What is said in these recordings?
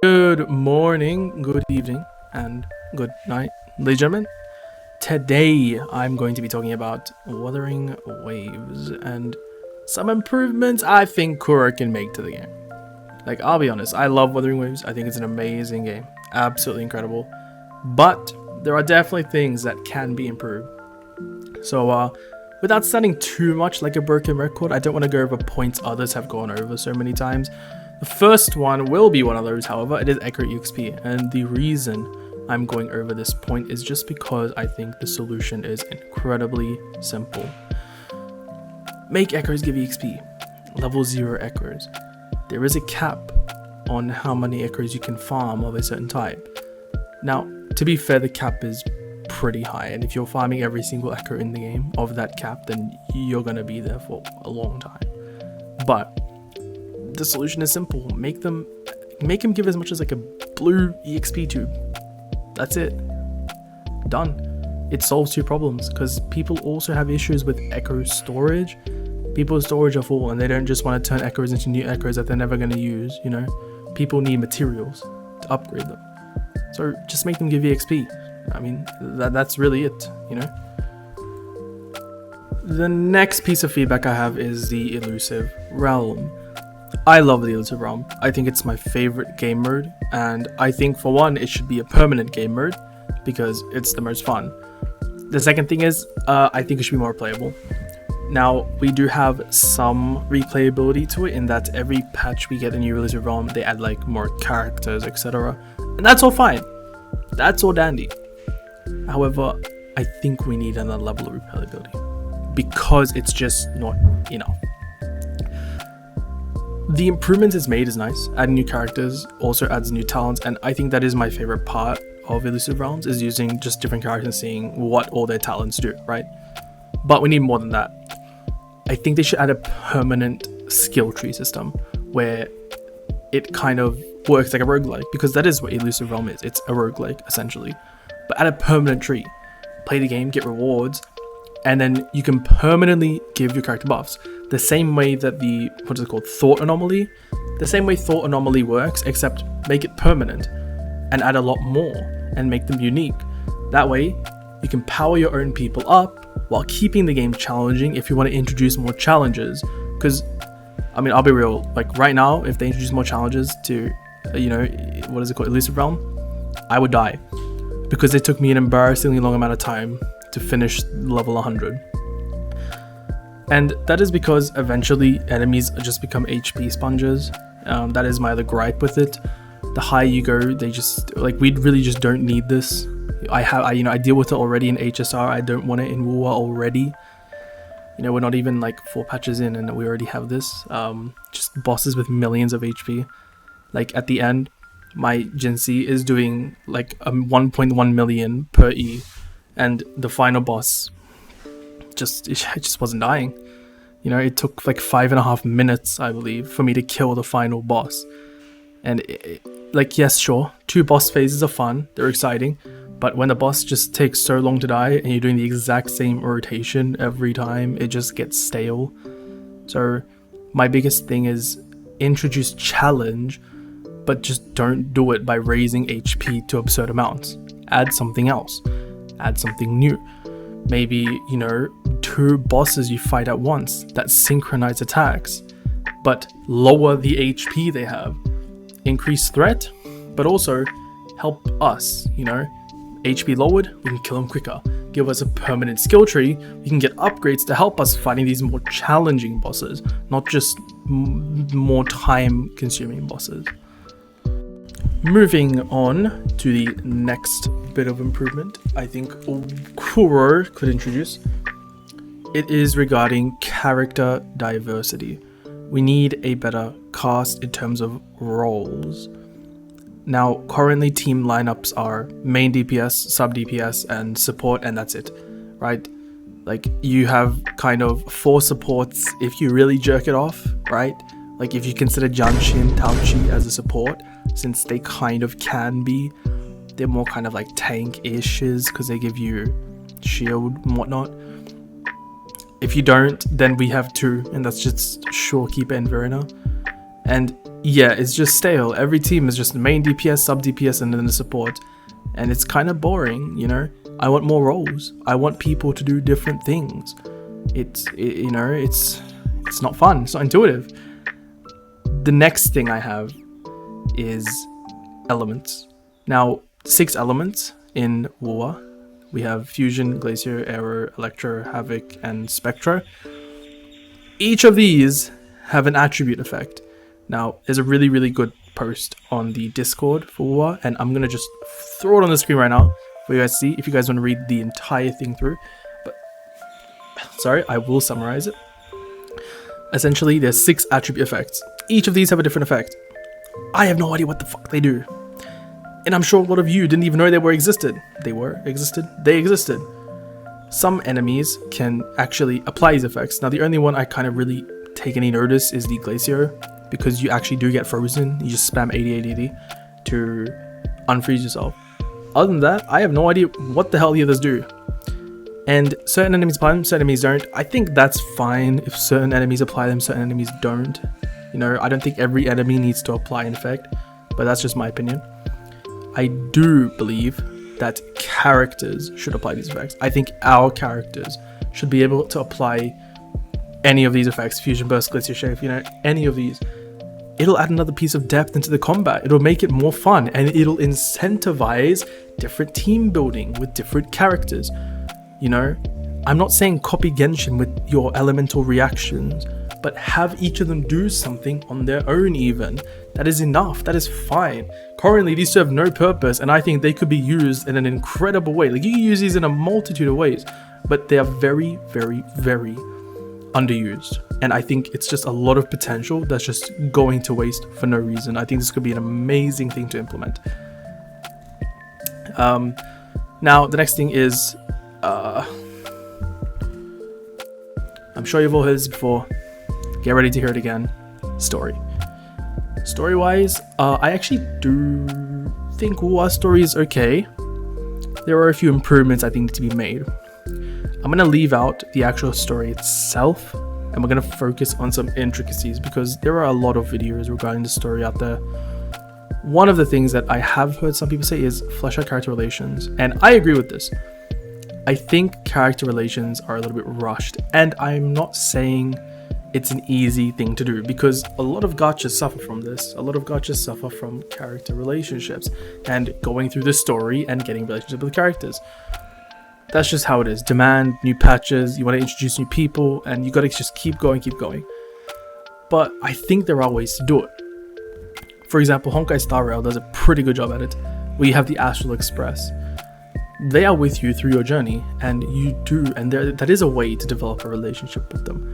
Good morning, good evening, and good night, ladies and gentlemen. Today, I'm going to be talking about Wuthering Waves and some improvements I think Kura can make to the game. Like, I'll be honest, I love Wuthering Waves. I think it's an amazing game. Absolutely incredible. But there are definitely things that can be improved. So, without sounding too much like a broken record, I don't want to go over points others have gone over so many times. The first one will be one of those, however, it is accurate EXP, and the reason I'm going over this point is just because I think the solution is incredibly simple. Make echoes give EXP. Level 0 echoes. There is a cap on how many echoes you can farm of a certain type. Now, to be fair, the cap is pretty high, and if you're farming every single echo in the game of that cap, then you're gonna be there for a long time. But the solution is simple. Make him give as much as like a blue EXP tube. That's it. Done. It solves two problems, because people also have issues with echo storage. People's storage are full and they don't just want to turn echoes into new echoes that they're never going to use, you know. People need materials to upgrade them. So just make them give EXP. I mean, that's really it, you know. The next piece of feedback I have is the elusive realm. I love the elusive realm. I think it's my favorite game mode, and I think for one it should be a permanent game mode because it's the most fun. The second thing is I think it should be more playable. Now, we do have some replayability to it in that every patch we get a new elusive realm, they add like more characters, etc. And that's all fine. That's all dandy. However, I think we need another level of replayability because it's just not enough. The improvements it's made is nice. Adding new characters also adds new talents, and I think that is my favorite part of Elusive Realms, is using just different characters and seeing what all their talents do, right? But we need more than that. I think they should add a permanent skill tree system where it kind of works like a roguelike, because that is what Elusive Realm is. It's a roguelike, essentially. But add a permanent tree. Play the game, get rewards, and then you can permanently give your character buffs. The same way that the, what is it called, Thought Anomaly? The same way Thought Anomaly works, except make it permanent and add a lot more and make them unique. That way, you can power your own people up while keeping the game challenging if you want to introduce more challenges. Because, I mean, I'll be real, like right now, if they introduce more challenges to, you know, what is it called, Elusive Realm, I would die. Because it took me an embarrassingly long amount of time to finish level 100. And that is because eventually enemies just become HP sponges. That is my other gripe with it. The higher you go, they just, like, we really just don't need this. I deal with it already in HSR. I don't want it in WoW already. You know, we're not even like 4 patches in and we already have this. Just bosses with millions of HP. Like at the end, my Jinxie is doing like 1.1 million per E, and the final boss it just wasn't dying. You know, it took like 5.5 minutes, I believe, for me to kill the final boss. And like, yes, sure, 2 boss phases are fun, they're exciting, but when the boss just takes so long to die and you're doing the exact same rotation every time, it just gets stale. So my biggest thing is introduce challenge, but just don't do it by raising HP to absurd amounts. Add something else. Add something new. Maybe, you know, 2 bosses you fight at once that synchronize attacks, but lower the HP they have. Increase threat, but also help us, you know. HP lowered, we can kill them quicker. Give us a permanent skill tree, we can get upgrades to help us fighting these more challenging bosses, not just more time consuming bosses. Moving on to the next bit of improvement I think Kuro could introduce. It is regarding character diversity. We need a better cast in terms of roles. Now, currently team lineups are main DPS, sub DPS, and support, and that's it, right? Like, you have kind of 4 supports if you really jerk it off, right? Like, if you consider Janshi and Taochi as a support, since they kind of can be, they're more kind of like tank-ishes because they give you shield and whatnot. If you don't, then we have 2, and that's just Shorekeeper and Verena. And yeah, it's just stale. Every team is just the main DPS, sub DPS, and then the support. And it's kind of boring, you know? I want more roles. I want people to do different things. It's not fun. It's not intuitive. The next thing I have is elements. Now, 6 elements in War. We have Fusion, Glacier, Aero, Electro, Havoc, and Spectra. Each of these have an attribute effect. Now, there's a really, really good post on the Discord for War, and I'm going to just throw it on the screen right now for you guys to see if you guys want to read the entire thing through. But, sorry, I will summarize it. Essentially, there's 6 attribute effects. Each of these have a different effect. I have no idea what the fuck they do. And I'm sure a lot of you didn't even know they existed. They existed. Some enemies can actually apply these effects. Now, the only one I kind of really take any notice is the Glacier, because you actually do get frozen. You just spam 80 to unfreeze yourself. Other than that, I have no idea what the hell the others do. And certain enemies apply them, certain enemies don't. I think that's fine if certain enemies apply them, certain enemies don't. You know, I don't think every enemy needs to apply an effect, but that's just my opinion. I do believe that characters should apply these effects. I think our characters should be able to apply any of these effects, Fusion Burst, Glacier Shave, you know, any of these. It'll add another piece of depth into the combat. It'll make it more fun, and it'll incentivize different team building with different characters. You know, I'm not saying copy Genshin with your elemental reactions, but have each of them do something on their own even. That is enough, that is fine. Currently, these serve no purpose, and I think they could be used in an incredible way. Like, you can use these in a multitude of ways, but they are very, very, very underused. And I think it's just a lot of potential that's just going to waste for no reason. I think this could be an amazing thing to implement. Now, the next thing is, I'm sure you've all heard this before. Get ready to hear it again. Story. Story-wise, I actually do think Wu's story is okay. There are a few improvements I think need to be made. I'm gonna leave out the actual story itself, and we're gonna focus on some intricacies, because there are a lot of videos regarding the story out there. One of the things that I have heard some people say is flesh out character relations, and I agree with this. I think character relations are a little bit rushed, and I'm not saying it's an easy thing to do, because a lot of gachas suffer from this. A lot of gachas suffer from character relationships and going through the story and getting relationships with characters. That's just how it is. Demand new patches, you want to introduce new people, and you got to just keep going. But I think there are ways to do it. For example, Honkai Star Rail does a pretty good job at it, where you have the Astral Express. They are with you through your journey, and that is a way to develop a relationship with them,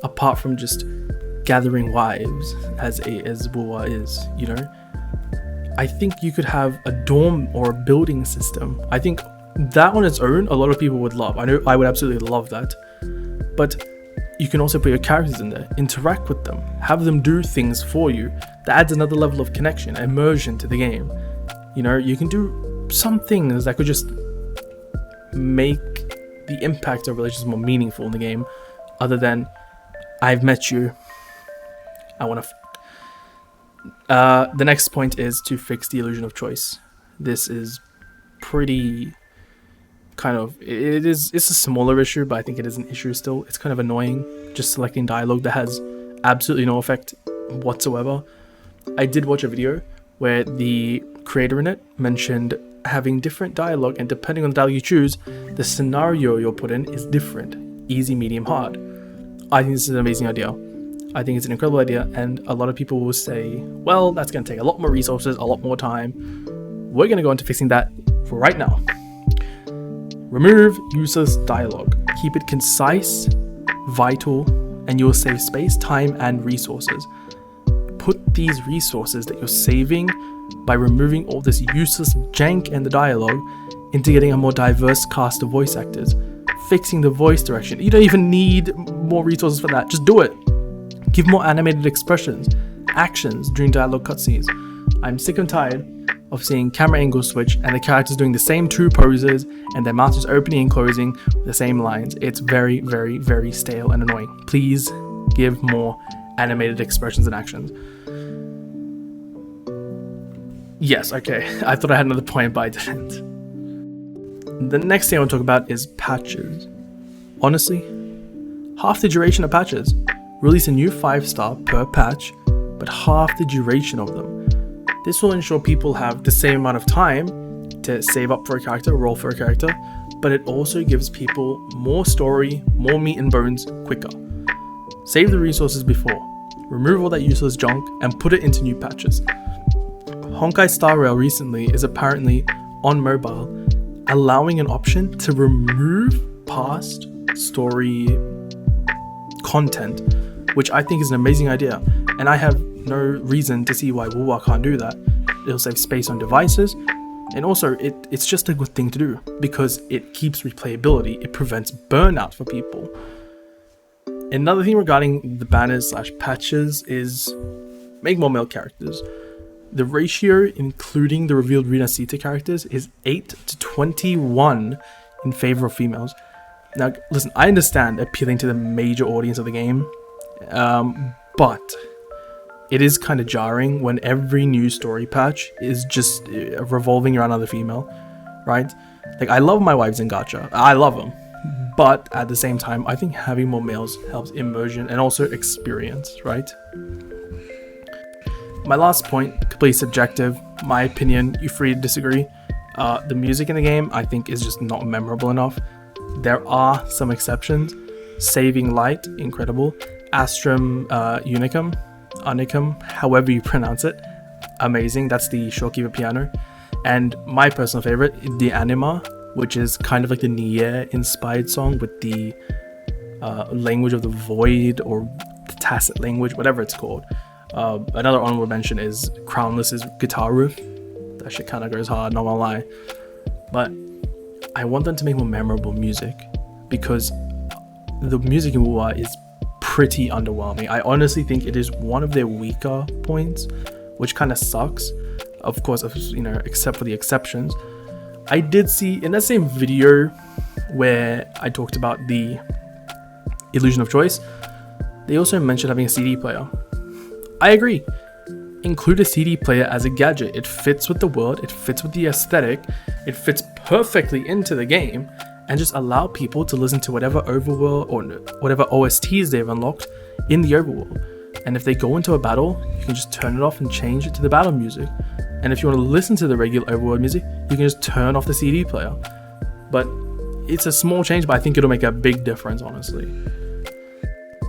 apart from just gathering wives as Wuwa is, you know. I think you could have a dorm or a building system. I think that on its own, a lot of people would love. I know I would absolutely love that. But you can also put your characters in there, interact with them, have them do things for you. That adds another level of connection, immersion to the game. You know, you can do some things that could just make the impact of relations more meaningful in the game, other than I've met you, I want to the next point is to fix the illusion of choice. This is pretty it's a smaller issue, but I think it is an issue still. It's kind of annoying just selecting dialogue that has absolutely no effect whatsoever. I did watch a video where the creator in it mentioned having different dialogue, and depending on the dialogue you choose, the scenario you're put in is different. Easy, medium, hard. I think this is an amazing idea. I think it's an incredible idea, and a lot of people will say, well, that's going to take a lot more resources, a lot more time. We're going to go into fixing that for right now. Remove useless dialogue. Keep it concise, vital, and you'll save space, time, and resources. Put these resources that you're saving by removing all this useless jank in the dialogue into getting a more diverse cast of voice actors. Fixing the voice direction. You don't even need more resources for that. Just do it. Give more animated expressions, actions during dialogue cutscenes. I'm sick and tired of seeing camera angle switch and the characters doing the same 2 poses and their mouths just opening and closing with the same lines. It's very, very, very stale and annoying. Please give more animated expressions and actions. Yes, okay. I thought I had another point, but I didn't. The next thing I want to talk about is patches. Honestly, half the duration of patches. Release a new 5-star per patch, but half the duration of them. This will ensure people have the same amount of time to save up for a character, roll for a character, but it also gives people more story, more meat and bones quicker. Save the resources before, remove all that useless junk, and put it into new patches. Honkai Star Rail recently is apparently on mobile, allowing an option to remove past story content, which I think is an amazing idea, and I have no reason to see why Wuwa can't do that. It'll save space on devices, and also it's just a good thing to do because it keeps replayability, it prevents burnout for people. Another thing regarding the banners / patches is make more male characters. The ratio, including the revealed Rina Sita characters, is 8 to 21 in favor of females. Now, listen, I understand appealing to the major audience of the game, but it is kind of jarring when every new story patch is just revolving around another female, right? Like, I love my wives in gacha. I love them. But at the same time, I think having more males helps immersion and also experience, right? My last point, completely subjective. My opinion, you're free to disagree. The music in the game, I think, is just not memorable enough. There are some exceptions. Saving Light, incredible. Astrum Unicum, however you pronounce it, amazing. That's the Shorekeeper piano. And my personal favorite, the Anima, which is kind of like the Nier inspired song with the language of the void or the tacit language, whatever it's called. Another honorable mention is Crownless's guitar riff. That shit kind of goes hard, not gonna lie. But I want them to make more memorable music because the music in Wuwa is pretty underwhelming. I honestly think it is one of their weaker points, which kind of sucks. Of course, except for the exceptions. I did see in that same video where I talked about the illusion of choice, they also mentioned having a CD player. I agree. Include a CD player as a gadget. It fits with the world, it fits with the aesthetic, it fits perfectly into the game, and just allow people to listen to whatever overworld or whatever OSTs they've unlocked in the overworld. And if they go into a battle, you can just turn it off and change it to the battle music. And if you want to listen to the regular overworld music, you can just turn off the CD player. But it's a small change, but I think it'll make a big difference, honestly.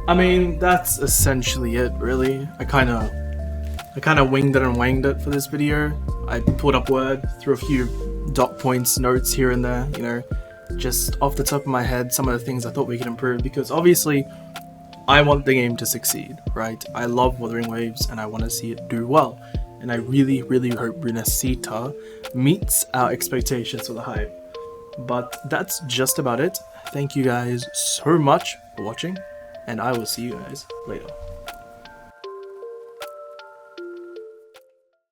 I mean, that's essentially it, really. I kind of winged it and wanged it for this video. I pulled up Word, threw a few dot points, notes here and there, just off the top of my head, some of the things I thought we could improve, because obviously I want the game to succeed, right? I love Wuthering Waves and I want to see it do well. And I really, really hope Rina Sita meets our expectations for the hype. But that's just about it. Thank you guys so much for watching, and I will see you guys later.